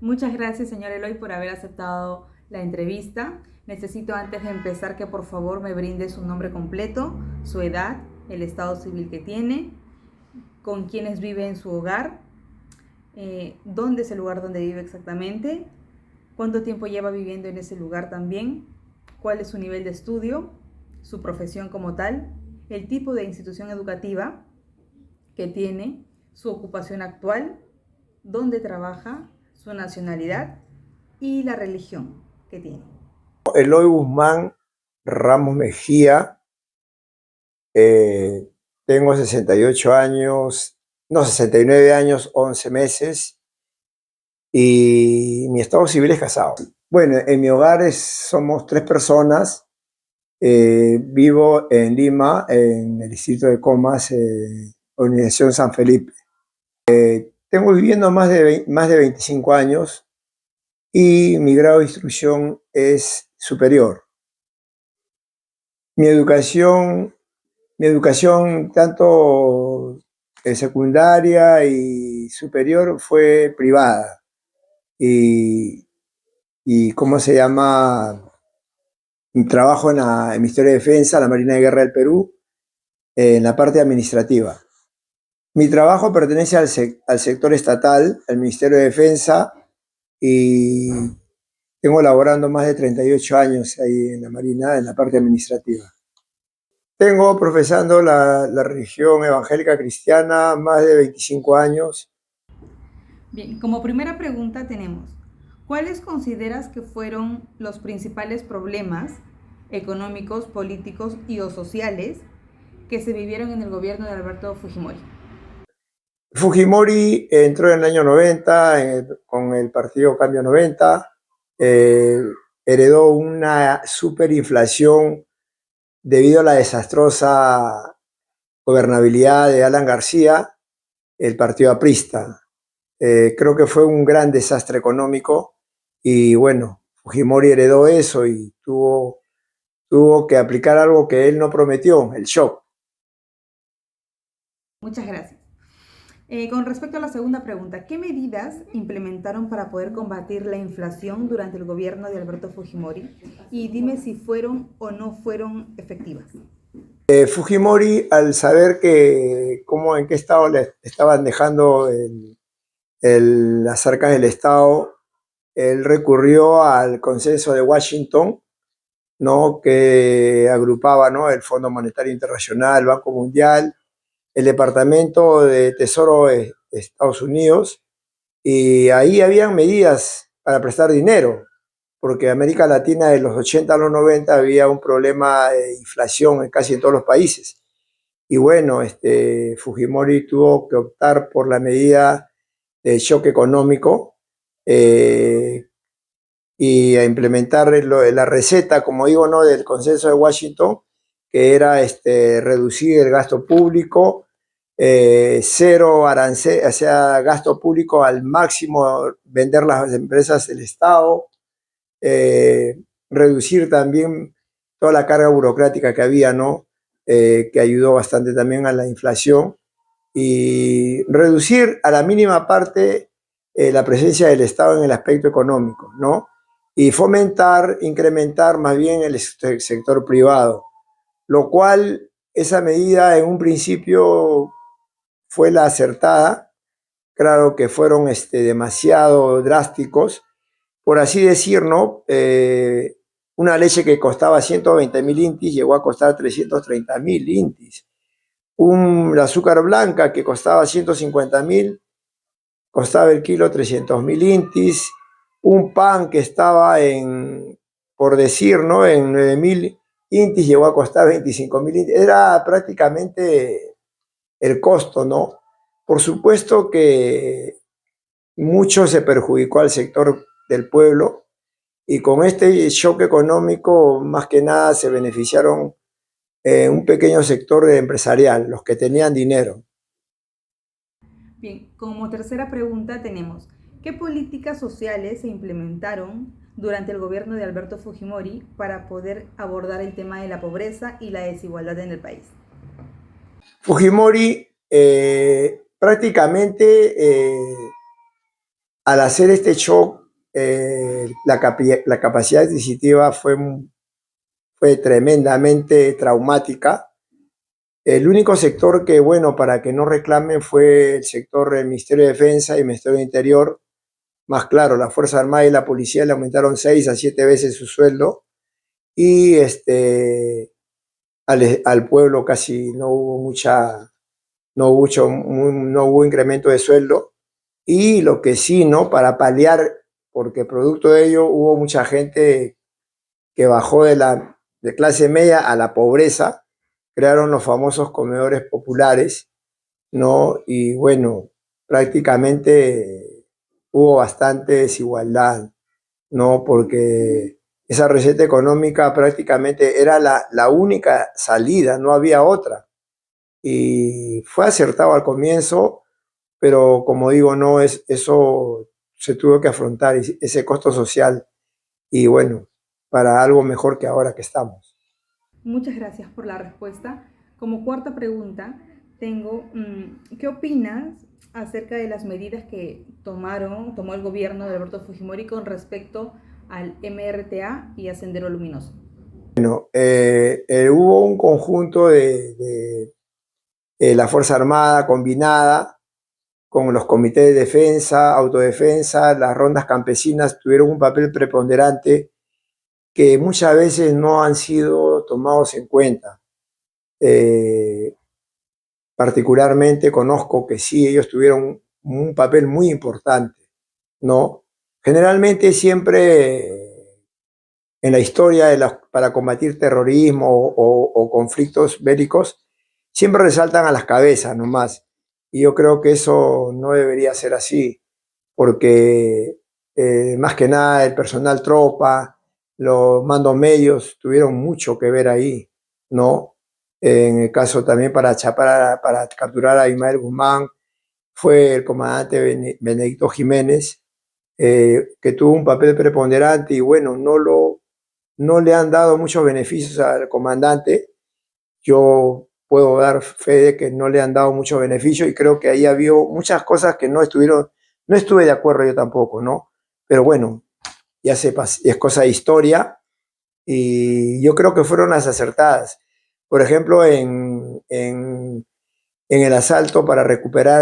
Muchas gracias, señor Eloy, por haber aceptado la entrevista. Necesito antes de empezar que por favor me brinde su nombre completo, su edad, el estado civil que tiene, con quiénes vive en su hogar, dónde es el lugar donde vive exactamente, cuánto tiempo lleva viviendo en ese lugar también, cuál es su nivel de estudio, su profesión como tal, el tipo de institución educativa que tiene, su ocupación actual, dónde trabaja, su nacionalidad y la religión que tiene. Eloy Guzmán Ramos Mejía, eh, tengo 68 años, no, 69 años, 11 meses, y mi estado civil es casado. Bueno, en mi hogar somos tres personas. Vivo en Lima, en el distrito de Comas, Organización San Felipe. Tengo viviendo más de 25 años y mi grado de instrucción es superior. Mi educación Mi educación, tanto secundaria y superior, fue privada. Y, ¿cómo se llama? Trabajo en el Ministerio de Defensa, la Marina de Guerra del Perú, en la parte administrativa. Mi trabajo pertenece al sector estatal, al Ministerio de Defensa, y tengo laborando más de 38 años ahí en la Marina, en la parte administrativa. Tengo profesando la religión evangélica cristiana más de 25 años. Bien, como primera pregunta tenemos, ¿cuáles consideras que fueron los principales problemas económicos, políticos y o sociales que se vivieron en el gobierno de Alberto Fujimori? Fujimori entró en el año 90 con el partido Cambio 90, eh, heredó una superinflación debido a la desastrosa gobernabilidad de Alan García, el partido aprista. Creo que fue un gran desastre económico y bueno, Fujimori heredó eso y tuvo que aplicar algo que él no prometió, el shock. Muchas gracias. Con respecto a la segunda pregunta, ¿qué medidas implementaron para poder combatir la inflación durante el gobierno de Alberto Fujimori? Y dime si fueron o no fueron efectivas. Fujimori, al saber en qué estado le estaban dejando las arcas del Estado, él recurrió al consenso de Washington, ¿no? Que agrupaba, ¿no? El Fondo Monetario Internacional, el Banco Mundial, el Departamento de Tesoro de Estados Unidos, y ahí habían medidas para prestar dinero, porque América Latina de los 80 a los 90 había un problema de inflación casi en todos los países. Y bueno, Fujimori tuvo que optar por la medida de shock económico, eh, y a implementar la receta, como digo, ¿no? Del consenso de Washington, que era reducir el gasto público, cero arancel, o sea, gasto público al máximo, vender las empresas del Estado, reducir también toda la carga burocrática que había, ¿no? Que ayudó bastante también a la inflación, y reducir a la mínima parte la presencia del Estado en el aspecto económico, ¿no? Y fomentar, incrementar más bien el sector privado, lo cual esa medida en un principio fue la acertada. Claro que fueron demasiado drásticos, por así decir, ¿no? Una leche que costaba 120.000 intis llegó a costar 330.000 intis. Un azúcar blanca que costaba 150.000, costaba el kilo 300.000 intis. Un pan que estaba por decir, ¿no? En 9.000 intis llegó a costar 25.000 intis. Era prácticamente el costo, ¿no? Por supuesto que mucho se perjudicó al sector del pueblo, y con este shock económico más que nada se beneficiaron un pequeño sector empresarial, los que tenían dinero. Bien, como tercera pregunta tenemos, ¿qué políticas sociales se implementaron durante el gobierno de Alberto Fujimori para poder abordar el tema de la pobreza y la desigualdad en el país? Fujimori prácticamente al hacer este shock, la capacidad adquisitiva fue tremendamente traumática. El único sector que, bueno, para que no reclamen fue el sector del Ministerio de Defensa y el Ministerio del Interior. Más claro, la Fuerza Armada y la Policía le aumentaron 6 a 7 veces su sueldo y al pueblo casi no hubo incremento de sueldo. Y lo que sí, ¿no? Para paliar, porque producto de ello hubo mucha gente que bajó de clase media a la pobreza, crearon los famosos comedores populares, ¿no? Y bueno, prácticamente hubo bastante desigualdad, ¿no? Porque esa receta económica prácticamente era la única salida, no había otra. Y fue acertado al comienzo, pero como digo, no es eso se tuvo que afrontar ese costo social y bueno, para algo mejor que ahora que estamos. Muchas gracias por la respuesta. Como cuarta pregunta, tengo, ¿qué opinas acerca de las medidas que tomó el gobierno de Alberto Fujimori con respecto al MRTA y a Sendero Luminoso? Hubo un conjunto de la Fuerza Armada combinada con los comités de defensa, autodefensa, las rondas campesinas tuvieron un papel preponderante que muchas veces no han sido tomados en cuenta. Particularmente conozco que sí, ellos tuvieron un papel muy importante, ¿no? Generalmente siempre en la historia para combatir terrorismo o conflictos bélicos, siempre resaltan a las cabezas nomás. Y yo creo que eso no debería ser así, porque más que nada el personal tropa, los mandos medios tuvieron mucho que ver ahí, ¿no? En el caso también para capturar a Ismael Guzmán, fue el comandante Benedicto Jiménez, que tuvo un papel preponderante y bueno, no le han dado muchos beneficios al comandante. Yo puedo dar fe de que no le han dado muchos beneficios y creo que ahí había muchas cosas que no estuve de acuerdo yo tampoco, ¿no? Pero bueno, ya sepas, es cosa de historia y yo creo que fueron las acertadas. Por ejemplo, en el asalto para recuperar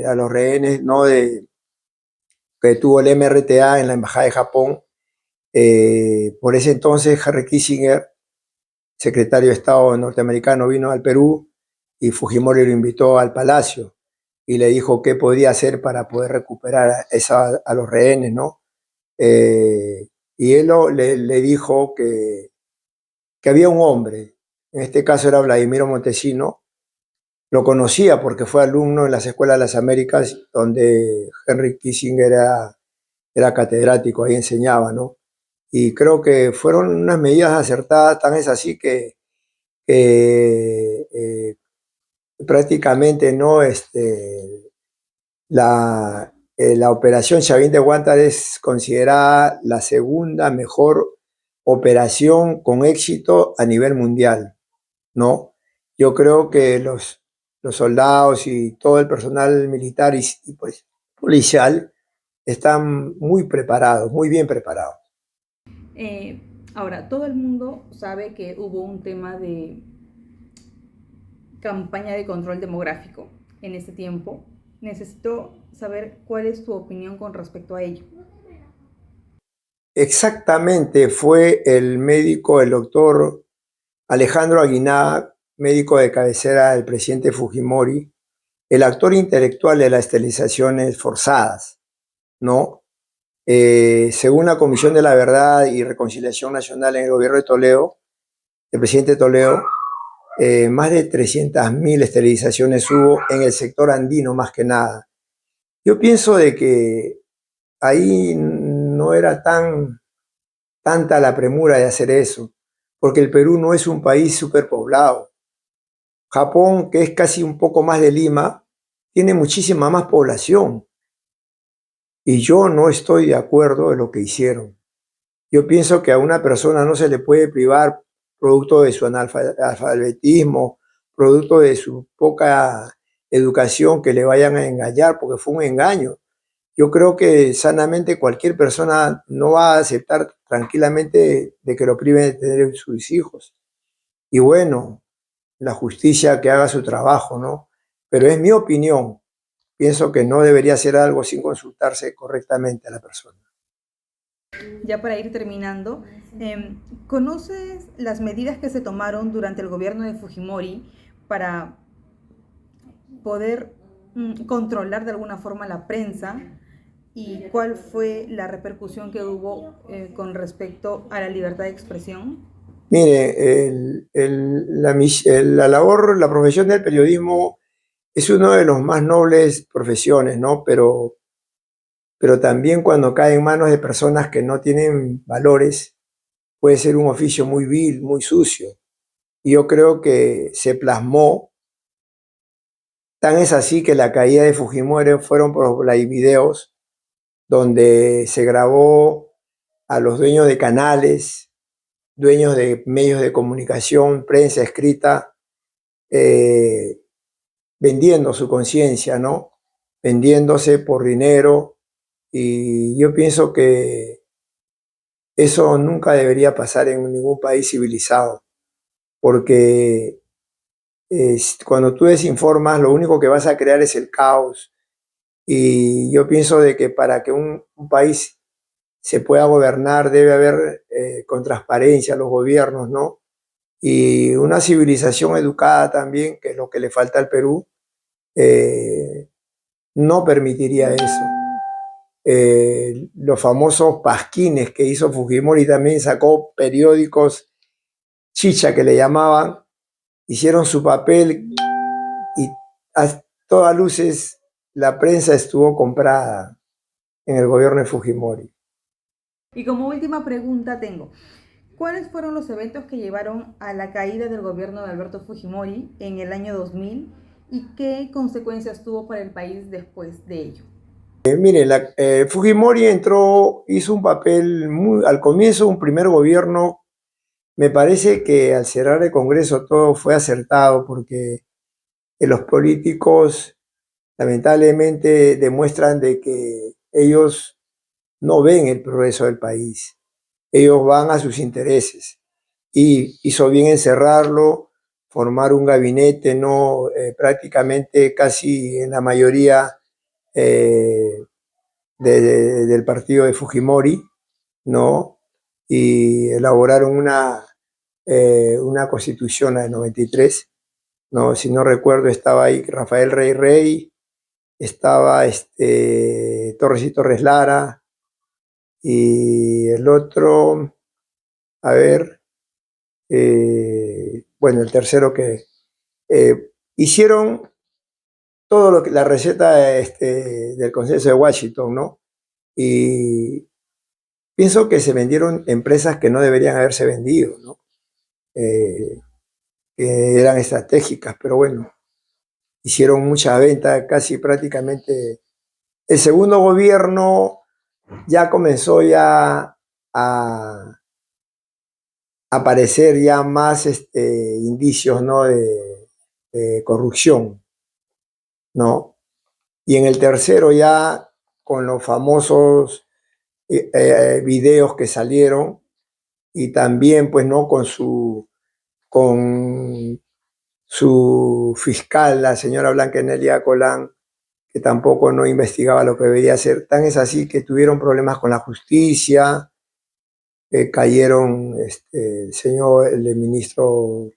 a los rehenes, ¿no? Que tuvo el MRTA en la Embajada de Japón, por ese entonces Henry Kissinger, secretario de Estado norteamericano, vino al Perú y Fujimori lo invitó al palacio y le dijo qué podía hacer para poder recuperar a los rehenes, ¿no? Y él le dijo que había un hombre, en este caso era Vladimiro Montesino, lo conocía porque fue alumno en las escuelas de las Américas, donde Henry Kissinger era catedrático, ahí enseñaba, ¿no? Y creo que fueron unas medidas acertadas, tan es así que prácticamente no la operación Chavín de Huántar es considerada la segunda mejor operación con éxito a nivel mundial, ¿no? Yo creo que los soldados y todo el personal militar y pues, policial están muy preparados, muy bien preparados. Ahora, todo el mundo sabe que hubo un tema de campaña de control demográfico en este tiempo. Necesito saber cuál es tu opinión con respecto a ello. Exactamente, fue el médico, el doctor Alejandro Aguinaga, médico de cabecera del presidente Fujimori, el actor intelectual de las esterilizaciones forzadas, ¿no? Según la Comisión de la Verdad y Reconciliación Nacional en el gobierno de Toledo, el presidente Toledo, más de 300.000 esterilizaciones hubo en el sector andino más que nada. Yo pienso de que ahí no era tanta la premura de hacer eso, porque el Perú no es un país superpoblado. Japón, que es casi un poco más de Lima, tiene muchísima más población. Y yo no estoy de acuerdo en lo que hicieron. Yo pienso que a una persona no se le puede privar producto de su analfabetismo, producto de su poca educación, que le vayan a engañar, porque fue un engaño. yo creo que sanamente cualquier persona no va a aceptar tranquilamente de que lo priven de tener sus hijos. Y bueno, la justicia que haga su trabajo, ¿no? Pero es mi opinión. Pienso que no debería hacer algo sin consultarse correctamente a la persona. Ya para ir terminando, ¿conoces las medidas que se tomaron durante el gobierno de Fujimori para poder controlar de alguna forma la prensa? ¿Y cuál fue la repercusión que hubo con respecto a la libertad de expresión? Mire, la labor, la profesión del periodismo es una de las más nobles profesiones, ¿no? Pero también cuando cae en manos de personas que no tienen valores, puede ser un oficio muy vil, muy sucio. Y yo creo que se plasmó, tan es así que la caída de Fujimori fueron por los videos donde se grabó a los dueños de canales, dueños de medios de comunicación, prensa escrita, eh, vendiendo su conciencia, ¿no? Vendiéndose por dinero. Y yo pienso que eso nunca debería pasar en ningún país civilizado, porque cuando tú desinformas, lo único que vas a crear es el caos. Y yo pienso de que para que un país se pueda gobernar debe haber con transparencia los gobiernos, ¿no? Y una civilización educada también, que es lo que le falta al Perú, eh, no permitiría eso. Los famosos pasquines que hizo Fujimori también sacó periódicos chicha que le llamaban, hicieron su papel y a todas luces la prensa estuvo comprada en el gobierno de Fujimori. Y como última pregunta tengo, ¿cuáles fueron los eventos que llevaron a la caída del gobierno de Alberto Fujimori en el año 2000 y qué consecuencias tuvo para el país después de ello? Mire, Fujimori entró, hizo un papel al comienzo, un primer gobierno. Me parece que al cerrar el Congreso todo fue acertado porque los políticos lamentablemente demuestran de que ellos no ven el progreso del país, ellos van a sus intereses. Y hizo bien encerrarlo, formar un gabinete, no prácticamente casi en la mayoría eh, del partido de Fujimori, ¿no? Y elaboraron una constitución, la de 93, ¿no? Si no recuerdo, estaba ahí Rafael Rey Rey, estaba Torres y Torres Lara, y el otro, a ver, bueno, el tercero que hicieron todo lo que la receta del Consenso de Washington, ¿no? Y pienso que se vendieron empresas que no deberían haberse vendido, ¿no? Que eran estratégicas, pero bueno, hicieron mucha venta, casi prácticamente. El segundo gobierno ya comenzó ya a aparecer ya más indicios, ¿no? de corrupción, ¿no? Y en el tercero ya con los famosos videos que salieron y también pues no con su fiscal, la señora Blanca Enelia Colán, que tampoco no investigaba lo que debería hacer. Tan es así que tuvieron problemas con la justicia, cayeron el ministro,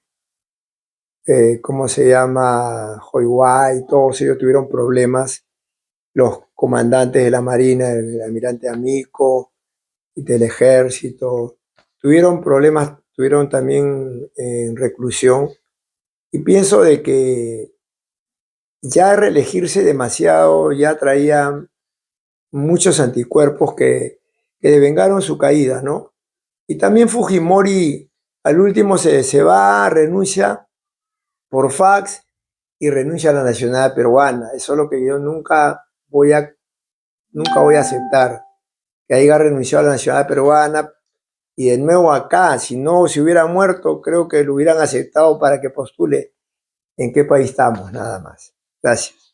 ¿cómo se llama? Joiguay, todos ellos tuvieron problemas, los comandantes de la Marina, el almirante Amico y del ejército, tuvieron problemas, tuvieron también en reclusión. Y pienso de que ya reelegirse demasiado ya traía muchos anticuerpos que devengaron su caída, ¿no? Y también Fujimori al último se va, renuncia por fax y renuncia a la nacionalidad peruana. Eso es lo que yo nunca voy a aceptar, que haya renunciado a la nacionalidad peruana. Y de nuevo acá, si no se hubiera muerto, creo que lo hubieran aceptado para que postule en qué país estamos, nada más. Gracias.